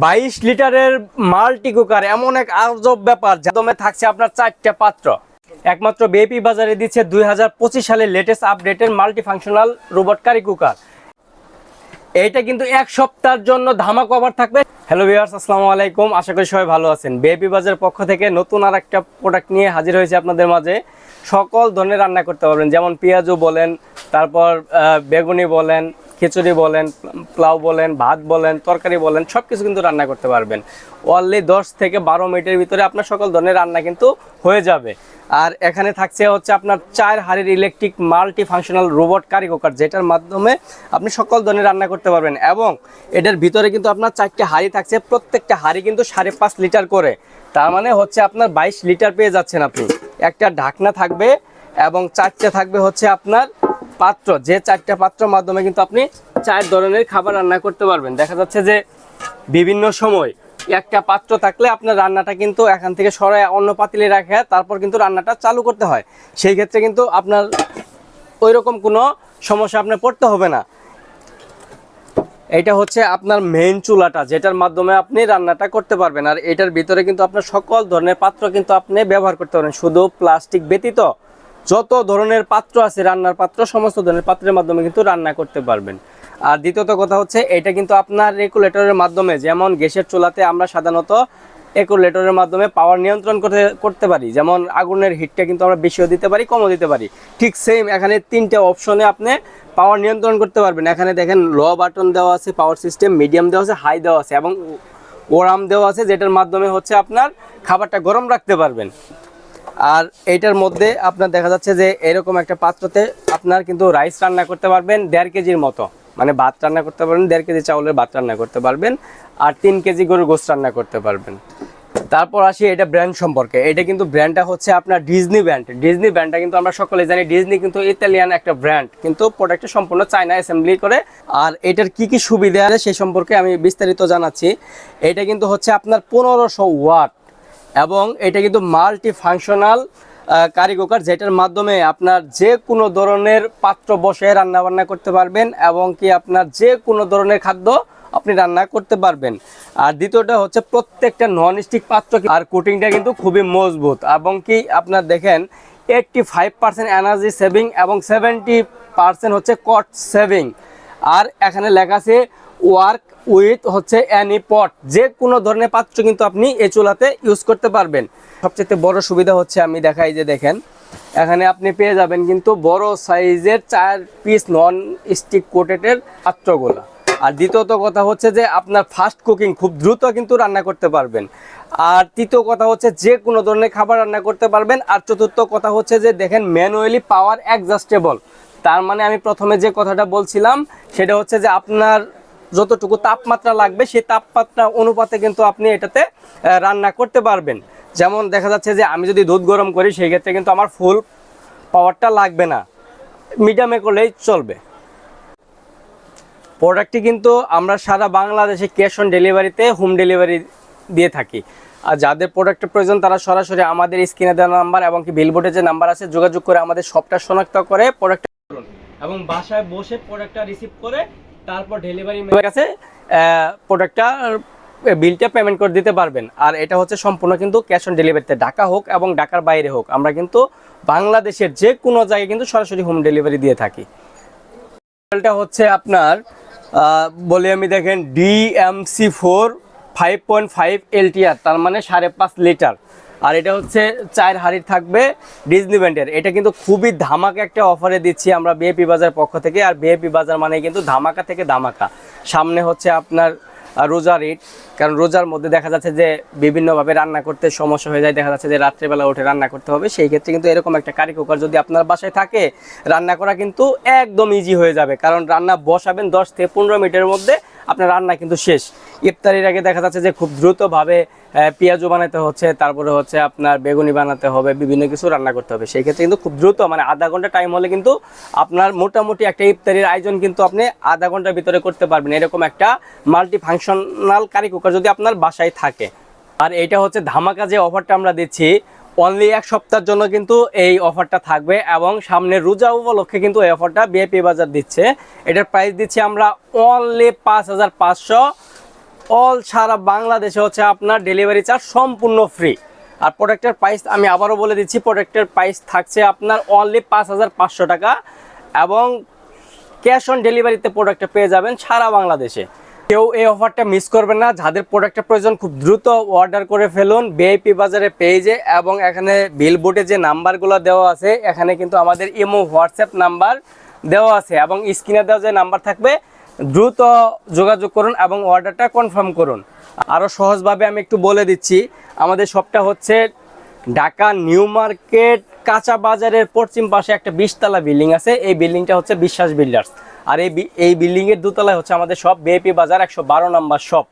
22 লিটারের multi cooker এমন এক আজব ব্যাপার, যাতে থাকছে আপনার 4টা পাত্র। একমাত্র বিএপি বাজারে দিচ্ছে 2025 সালের লেটেস্ট আপডেটের multi functional robot curry cooker. এইটা কিন্তু এক সপ্তাহের জন্য ধামাকা অফার থাকবে। হ্যালো ভিউয়ার্স, আসসালামু আলাইকুম, আশা করি সবাই ভালো আছেন। বিএপি বাজারের পক্ষ থেকে নতুন আর একটা প্রোডাক্ট নিয়ে হাজির হয়েছে আপনাদের মাঝে। সকল ধরনের রান্না করতে পারবেন, যেমন পেঁয়াজু বলেন, তারপর বেগুনি বলেন, খিচুড়ি বলেন, পোলাও বলেন, ভাত বলেন, তরকারি বলেন, সব কিছু কিন্তু রান্না করতে পারবেন। অনলি 10 থেকে 12 মিনিটের ভিতরে আপনার সকল ধরনের রান্না কিন্তু হয়ে যাবে। আর এখানে থাকছে হচ্ছে আপনার 4 হাঁড়ির electric multi functional robot curry cooker, যেটার মাধ্যমে আপনি সকল ধরনের রান্না করতে পারবেন। এবং এটার ভিতরে কিন্তু আপনার 4টে হাঁড়ি থাকছে, প্রত্যেকটা হাঁড়ি কিন্তু 5.5 লিটার করে। তার মানে হচ্ছে আপনার 22 লিটার পেয়ে যাচ্ছেন আপনি। একটা ঢাকনা থাকবে এবং 4টে থাকবে হচ্ছে আপনার পাত্র, যে 4টা পাত্রের মাধ্যমে কিন্তু আপনি 4 ধরনের খাবার রান্না করতে পারবেন। দেখা যাচ্ছে যে বিভিন্ন সময় একটা পাত্র থাকলে আপনার রান্নাটা কিন্তু এখান থেকে সরায় অন্য পাতিলে রাখে, তারপর কিন্তু রান্নাটা চালু করতে হয়। সেই ক্ষেত্রে কিন্তু আপনার ওই রকম কোনো সমস্যা আপনার পড়তে হবে না। এটা হচ্ছে আপনার মেইন চুলাটা, যেটার মাধ্যমে আপনি রান্নাটা করতে পারবেন। আর এটার ভিতরে কিন্তু আপনার সকল ধরনের পাত্র কিন্তু আপনি ব্যবহার করতে পারবেন, শুধু প্লাস্টিক ব্যতীত যত ধরনের পাত্র আছে, রান্নার পাত্র, সমস্ত ধরনের পাত্রের মাধ্যমে কিন্তু রান্না করতে পারবেন। আর দ্বিতীয়ত কথা হচ্ছে, এটা কিন্তু আপনার রেগুলেটরের মাধ্যমে, যেমন গ্যাসের চুলাতে আমরা সাধারণত রেগুলেটরের মাধ্যমে পাওয়ার নিয়ন্ত্রণ করতে পারি, যেমন আগুনের হিটটা কিন্তু আমরা বেশিও দিতে পারি, কমও দিতে পারি। ঠিক সেম এখানে 3টে অপশনে আপনি পাওয়ার নিয়ন্ত্রণ করতে পারবেন। এখানে দেখেন লো বাটন দেওয়া আছে, পাওয়ার সিস্টেম, মিডিয়াম দেওয়া আছে, হাই দেওয়া আছে এবং ওরাম দেওয়া আছে, যেটার মাধ্যমে হচ্ছে আপনার খাবারটা গরম রাখতে পারবেন। আর এইটার মধ্যে আপনার দেখা যাচ্ছে যে এরকম একটা পাত্রতে আপনার কিন্তু রাইস রান্না করতে পারবেন 1.5 কেজির মতো, মানে ভাত রান্না করতে পারবেন, 1.5 কেজি চাউলের ভাত রান্না করতে পারবেন, আর 3 কেজি গরুর গোশত রান্না করতে পারবেন। তারপর আসি এটা ব্র্যান্ড সম্পর্কে। এটা কিন্তু ব্র্যান্ডটা হচ্ছে আপনার ডিজনি ব্র্যান্ড। ডিজনি ব্র্যান্ডটা কিন্তু আমরা সকলে জানি, ডিজনি কিন্তু ইতালিয়ান একটা ব্র্যান্ড, কিন্তু প্রোডাক্টটা সম্পূর্ণ চায়না অ্যাসেম্বলি করে। আর এটার কি কি সুবিধা আছে সেই সম্পর্কে আমি বিস্তারিত জানাচ্ছি। এটা কিন্তু হচ্ছে আপনার 1500 ওয়াট এবং এটা কিন্তু মাল্টি ফাংশনাল কারি কুকার, যেটার মাধ্যমে আপনার যে কোনো ধরনের পাত্র বসে রান্না বান্না করতে পারবেন এবং কি আপনার যে কোনো ধরনের খাদ্য আপনি রান্না করতে পারবেন। আর দ্বিতীয়টা হচ্ছে প্রত্যেকটা নন স্টিক পাত্র আর কোটিংটা কিন্তু খুবই মজবুত এবং কি আপনার দেখেন 85% এনার্জি সেভিং এবং 70% হচ্ছে কস্ট সেভিং। আর এখানে লেখা আছে ওয়ার্ক উইথ হচ্ছে এনি পট, যে কোনো ধরনের পাত্র কিন্তু আপনি এই চুলাতে ইউজ করতে পারবেন। সবচেয়ে বড় সুবিধা হচ্ছে, আমি দেখাই যে দেখেন এখানে আপনি পেয়ে যাবেন কিন্তু বড় সাইজের 4 পিস নন স্টিক কোটেডের পাত্রগুলো। আর দ্বিতীয়ত কথা হচ্ছে যে আপনার ফাস্ট কুকিং, খুব দ্রুত কিন্তু রান্না করতে পারবেন। আর তৃতীয় কথা হচ্ছে যে কোনো ধরনের খাবার রান্না করতে পারবেন। আর চতুর্থ কথা হচ্ছে যে দেখেন ম্যানুয়ালি পাওয়ার অ্যাডজাস্টেবল। তার মানে আমি প্রথমে যে কথাটা বলছিলাম সেটা হচ্ছে যে আপনার যতটুকু তাপমাত্রা লাগবে সেই তাপমাত্রা অনুপাতে কিন্তু আপনি এটাতে রান্না করতে পারবেন। যেমন দেখা যাচ্ছে যে আমি যদি দুধ গরম করি, সেই ক্ষেত্রে কিন্তু আমার ফুল পাওয়ারটা লাগবে না, মিডিয়ামে করলেই চলবে। প্রোডাক্টটি কিন্তু আমরা সারা বাংলাদেশে ক্যাশ অন ডেলিভারিতে হোম ডেলিভারি দিয়ে থাকি। আর যাদের প্রোডাক্টের প্রয়োজন তারা সরাসরি আমাদের স্ক্রিনে দেওয়া নাম্বার এবং কি বিলবোর্ডে যে নাম্বার আছে যোগাযোগ করে আমাদের শপটা শনাক্ত করে প্রোডাক্টটা করুন এবং বাসায় বসে প্রোডাক্টটা রিসিভ করে তারপর ডেলিভারি ম্যানের কাছে প্রোডাক্টটা বিলটা পেমেন্ট করে দিতে পারবেন। আর এটা হচ্ছে সম্পূর্ণ কিন্তু ক্যাশ অন ডেলিভারিতে, ঢাকা হোক এবং ঢাকার বাইরে হোক, আমরা কিন্তু বাংলাদেশের যে কোনো জায়গায় কিন্তু সরাসরি হোম ডেলিভারি দিয়ে থাকি। এটা হচ্ছে আপনার বলি আমি দেখেন DMC4 5.5 LTR, তার মানে 5.5 লিটার। আর এটা হচ্ছে 4 হাঁড়ির থাকবে ডিজনি ব্র্যান্ডের। এটা কিন্তু খুবই ধামাকা একটা অফারে দিচ্ছি আমরা বিএপি বাজার পক্ষ থেকে। আর বিএপি বাজার মানে কিন্তু ধামাকা থেকে ধামাকা। সামনে হচ্ছে আপনার রোজার ঈদ, কারণ রোজার মধ্যে দেখা যাচ্ছে যে বিভিন্নভাবে রান্না করতে সমস্যা হয়ে যায়, দেখা যাচ্ছে যে রাত্রেবেলা উঠে রান্না করতে হবে। সেই ক্ষেত্রে কিন্তু এরকম একটা কারি কুকার যদি আপনার বাসায় থাকে, রান্না করা কিন্তু একদম ইজি হয়ে যাবে। কারণ রান্না বসাবেন 10 থেকে 15 মিনিটের মধ্যে আপনার রান্না কিন্তু শেষ। ইফতারির আগে দেখা যাচ্ছে যে খুব দ্রুতভাবে পেঁয়াজু বানাতে হচ্ছে, তারপরে হচ্ছে আপনার বেগুনি বানাতে হবে, বিভিন্ন কিছু রান্না করতে হবে। সেই ক্ষেত্রে কিন্তু খুব দ্রুত, মানে আধা ঘন্টা টাইম হলে কিন্তু আপনার মোটামুটি একটা ইফতারির আয়োজন কিন্তু আপনি আধা ঘন্টার ভিতরে করতে পারবেন, এরকম একটা মাল্টি ফাংশনাল কারি কুকার যদি আপনার বাসায় থাকে। আর এটা হচ্ছে ধামাকা যে অফারটা আমরা দিচ্ছি, অনলি এক সপ্তাহের জন্য কিন্তু এই অফারটা থাকবে এবং সামনে রোজা উপলক্ষে কিন্তু এই অফারটা বিএপি বাজার দিচ্ছে। এটার প্রাইস দিচ্ছি আমরা অনলি 5500 অল সারা বাংলাদেশে হচ্ছে আপনার ডেলিভারি চার্জ সম্পূর্ণ ফ্রি। আর প্রোডাক্টের প্রাইস আমি আবারও বলে দিচ্ছি, প্রোডাক্টের প্রাইস থাকছে আপনার অনলি 5500 টাকা এবং ক্যাশ অন ডেলিভারিতে প্রোডাক্টটা পেয়ে যাবেন সারা বাংলাদেশে। কেউ এই অফারটা মিস করবেন না। যাদের প্রোডাক্টের প্রয়োজন খুব দ্রুত অর্ডার করে ফেলুন ভিআইপি বাজারে পেজে, এবং এখানে বিলবোর্ডে যে নাম্বারগুলো দেওয়া আছে এখানে কিন্তু আমাদের ইমো হোয়াটসঅ্যাপ নাম্বার দেওয়া আছে, এবং স্ক্রিনে দেওয়া যে নাম্বার থাকবে দ্রুত যোগাযোগ করুন এবং অর্ডারটা কনফার্ম করুন। আরও সহজভাবে আমি একটু বলে দিচ্ছি, আমাদের শপটা হচ্ছে ঢাকা নিউ মার্কেট কাঁচা বাজারের পশ্চিম পাশে একটা 20 তলা বিল্ডিং আছে। এই বিল্ডিংটা হচ্ছে বিশ্বাস বিল্ডার্স, আর এই বিল্ডিংয়ের দোতলায় হচ্ছে আমাদের শপ ভিআইপি বাজার 112 নম্বর শপ।